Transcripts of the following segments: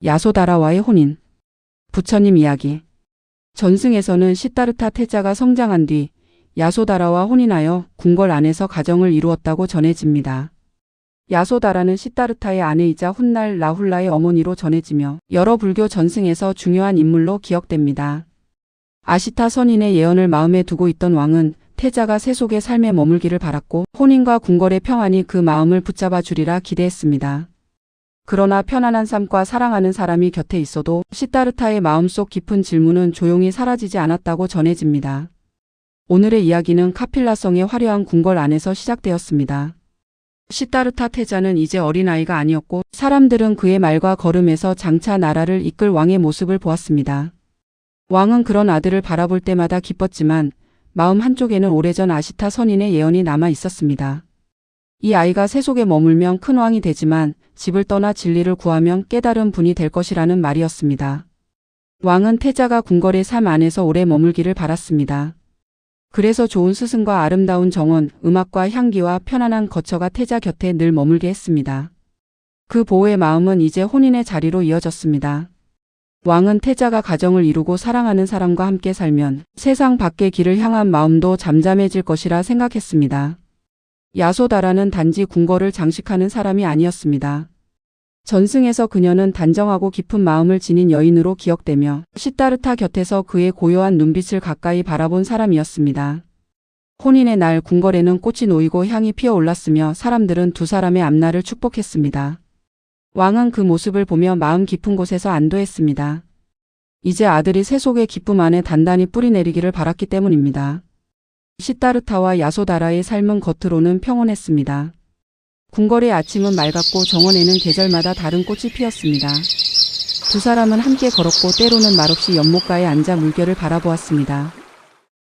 야소다라와의 혼인. 부처님 이야기. 전승에서는 시다르타 태자가 성장한 뒤 야소다라와 혼인하여 궁궐 안에서 가정을 이루었다고 전해집니다. 야소다라는 시다르타의 아내이자 훗날 라훌라의 어머니로 전해지며 여러 불교 전승에서 중요한 인물로 기억됩니다. 아시타 선인의 예언을 마음에 두고 있던 왕은 태자가 세속의 삶에 머물기를 바랐고 혼인과 궁궐의 평안이 그 마음을 붙잡아 주리라 기대했습니다. 그러나 편안한 삶과 사랑하는 사람이 곁에 있어도 시다르타의 마음속 깊은 질문은 조용히 사라지지 않았다고 전해집니다. 오늘의 이야기는 카필라성의 화려한 궁궐 안에서 시작되었습니다. 시다르타 태자는 이제 어린아이가 아니었고 사람들은 그의 말과 걸음에서 장차 나라를 이끌 왕의 모습을 보았습니다. 왕은 그런 아들을 바라볼 때마다 기뻤지만 마음 한쪽에는 오래전 아시타 선인의 예언이 남아 있었습니다. 이 아이가 세속에 머물면 큰 왕이 되지만 집을 떠나 진리를 구하면 깨달은 분이 될 것이라는 말이었습니다. 왕은 태자가 궁궐의 삶 안에서 오래 머물기를 바랐습니다. 그래서 좋은 스승과 아름다운 정원, 음악과 향기와 편안한 거처가 태자 곁에 늘 머물게 했습니다. 그 보호의 마음은 이제 혼인의 자리로 이어졌습니다. 왕은 태자가 가정을 이루고 사랑하는 사람과 함께 살면 세상 밖의 길을 향한 마음도 잠잠해질 것이라 생각했습니다. 야소다라는 단지 궁궐을 장식하는 사람이 아니었습니다. 전승에서 그녀는 단정하고 깊은 마음을 지닌 여인으로 기억되며 시다르타 곁에서 그의 고요한 눈빛을 가까이 바라본 사람이었습니다. 혼인의 날 궁궐에는 꽃이 놓이고 향이 피어올랐으며 사람들은 두 사람의 앞날을 축복했습니다. 왕은 그 모습을 보며 마음 깊은 곳에서 안도했습니다. 이제 아들이 세속의 기쁨 안에 단단히 뿌리내리기를 바랐기 때문입니다. 시다르타와 야소다라의 삶은 겉으로는 평온했습니다. 궁궐의 아침은 맑았고 정원에는 계절마다 다른 꽃이 피었습니다. 두 사람은 함께 걸었고 때로는 말없이 연못가에 앉아 물결을 바라보았습니다.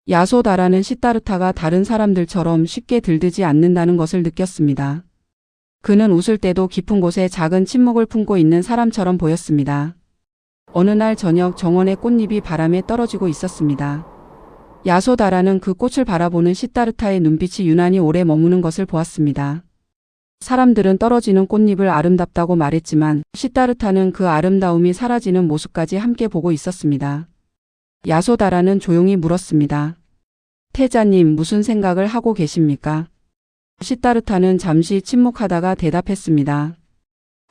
야소다라는 시다르타가 다른 사람들처럼 쉽게 들뜨지 않는다는 것을 느꼈습니다. 그는 웃을 때도 깊은 곳에 작은 침묵을 품고 있는 사람처럼 보였습니다. 어느 날 저녁 정원의 꽃잎이 바람에 떨어지고 있었습니다. 야소다라는 그 꽃을 바라보는 시다르타의 눈빛이 유난히 오래 머무는 것을 보았습니다. 사람들은 떨어지는 꽃잎을 아름답다고 말했지만 시다르타는 그 아름다움이 사라지는 모습까지 함께 보고 있었습니다. 야소다라는 조용히 물었습니다. 태자님, 무슨 생각을 하고 계십니까? 시다르타는 잠시 침묵하다가 대답했습니다.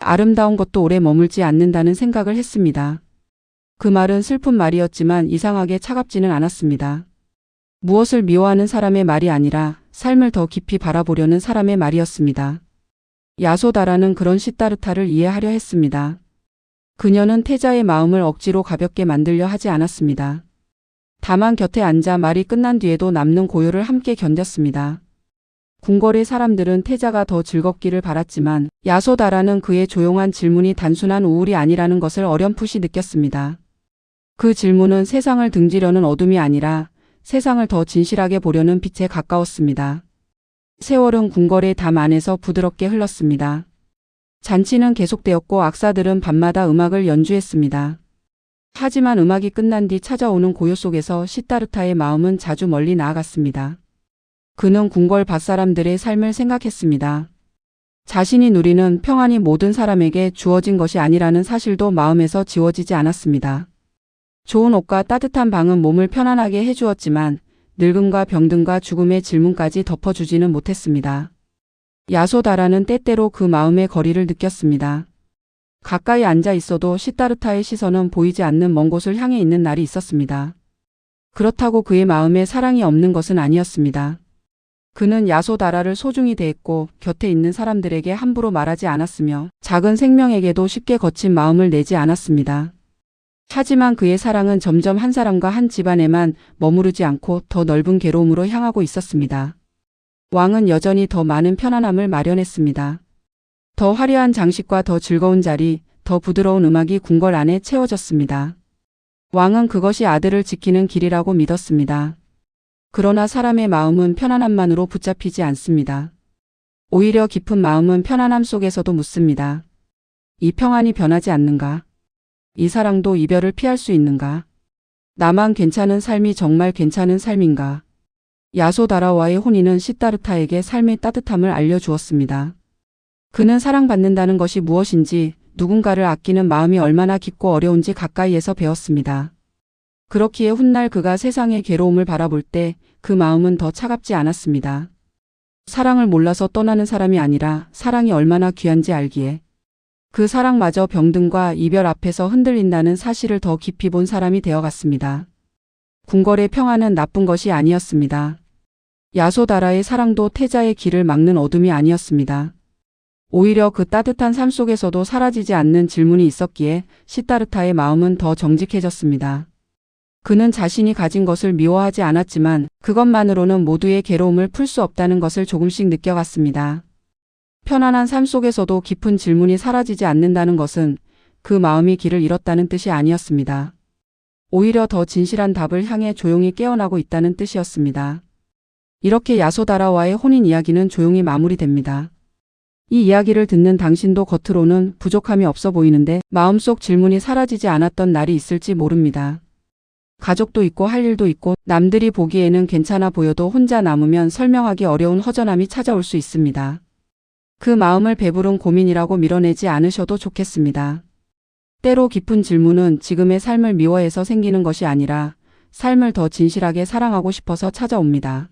아름다운 것도 오래 머물지 않는다는 생각을 했습니다. 그 말은 슬픈 말이었지만 이상하게 차갑지는 않았습니다. 무엇을 미워하는 사람의 말이 아니라 삶을 더 깊이 바라보려는 사람의 말이었습니다. 야소다라는 그런 시다르타를 이해하려 했습니다. 그녀는 태자의 마음을 억지로 가볍게 만들려 하지 않았습니다. 다만 곁에 앉아 말이 끝난 뒤에도 남는 고요를 함께 견뎠습니다. 궁궐의 사람들은 태자가 더 즐겁기를 바랐지만 야소다라는 그의 조용한 질문이 단순한 우울이 아니라는 것을 어렴풋이 느꼈습니다. 그 질문은 세상을 등지려는 어둠이 아니라 세상을 더 진실하게 보려는 빛에 가까웠습니다. 세월은 궁궐의 담 안에서 부드럽게 흘렀습니다. 잔치는 계속되었고 악사들은 밤마다 음악을 연주했습니다. 하지만 음악이 끝난 뒤 찾아오는 고요 속에서 시다르타의 마음은 자주 멀리 나아갔습니다. 그는 궁궐 밭사람들의 삶을 생각했습니다. 자신이 누리는 평안이 모든 사람에게 주어진 것이 아니라는 사실도 마음에서 지워지지 않았습니다. 좋은 옷과 따뜻한 방은 몸을 편안하게 해주었지만 늙음과 병든과 죽음의 질문까지 덮어주지는 못했습니다. 야소다라는 때때로 그 마음의 거리를 느꼈습니다. 가까이 앉아 있어도 시다르타의 시선은 보이지 않는 먼 곳을 향해 있는 날이 있었습니다. 그렇다고 그의 마음에 사랑이 없는 것은 아니었습니다. 그는 야소다라를 소중히 대했고 곁에 있는 사람들에게 함부로 말하지 않았으며 작은 생명에게도 쉽게 거친 마음을 내지 않았습니다. 하지만 그의 사랑은 점점 한 사람과 한 집안에만 머무르지 않고 더 넓은 괴로움으로 향하고 있었습니다. 왕은 여전히 더 많은 편안함을 마련했습니다. 더 화려한 장식과 더 즐거운 자리, 더 부드러운 음악이 궁궐 안에 채워졌습니다. 왕은 그것이 아들을 지키는 길이라고 믿었습니다. 그러나 사람의 마음은 편안함만으로 붙잡히지 않습니다. 오히려 깊은 마음은 편안함 속에서도 묻습니다. 이 평안이 변하지 않는가? 이 사랑도 이별을 피할 수 있는가? 나만 괜찮은 삶이 정말 괜찮은 삶인가? 야소다라와의 혼인은 시다르타에게 삶의 따뜻함을 알려주었습니다. 그는 사랑받는다는 것이 무엇인지, 누군가를 아끼는 마음이 얼마나 깊고 어려운지 가까이에서 배웠습니다. 그렇기에 훗날 그가 세상의 괴로움을 바라볼 때 그 마음은 더 차갑지 않았습니다. 사랑을 몰라서 떠나는 사람이 아니라 사랑이 얼마나 귀한지 알기에 그 사랑마저 병든과 이별 앞에서 흔들린다는 사실을 더 깊이 본 사람이 되어갔습니다. 궁궐의 평화는 나쁜 것이 아니었습니다. 야소다라의 사랑도 태자의 길을 막는 어둠이 아니었습니다. 오히려 그 따뜻한 삶 속에서도 사라지지 않는 질문이 있었기에 시타르타의 마음은 더 정직해졌습니다. 그는 자신이 가진 것을 미워하지 않았지만 그것만으로는 모두의 괴로움을 풀 수 없다는 것을 조금씩 느껴갔습니다. 편안한 삶 속에서도 깊은 질문이 사라지지 않는다는 것은 그 마음이 길을 잃었다는 뜻이 아니었습니다. 오히려 더 진실한 답을 향해 조용히 깨어나고 있다는 뜻이었습니다. 이렇게 야소다라와의 혼인 이야기는 조용히 마무리됩니다. 이 이야기를 듣는 당신도 겉으로는 부족함이 없어 보이는데 마음속 질문이 사라지지 않았던 날이 있을지 모릅니다. 가족도 있고 할 일도 있고 남들이 보기에는 괜찮아 보여도 혼자 남으면 설명하기 어려운 허전함이 찾아올 수 있습니다. 그 마음을 배부른 고민이라고 밀어내지 않으셔도 좋겠습니다. 때로 깊은 질문은 지금의 삶을 미워해서 생기는 것이 아니라 삶을 더 진실하게 사랑하고 싶어서 찾아옵니다.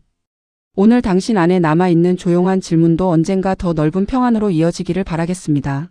오늘 당신 안에 남아있는 조용한 질문도 언젠가 더 넓은 평안으로 이어지기를 바라겠습니다.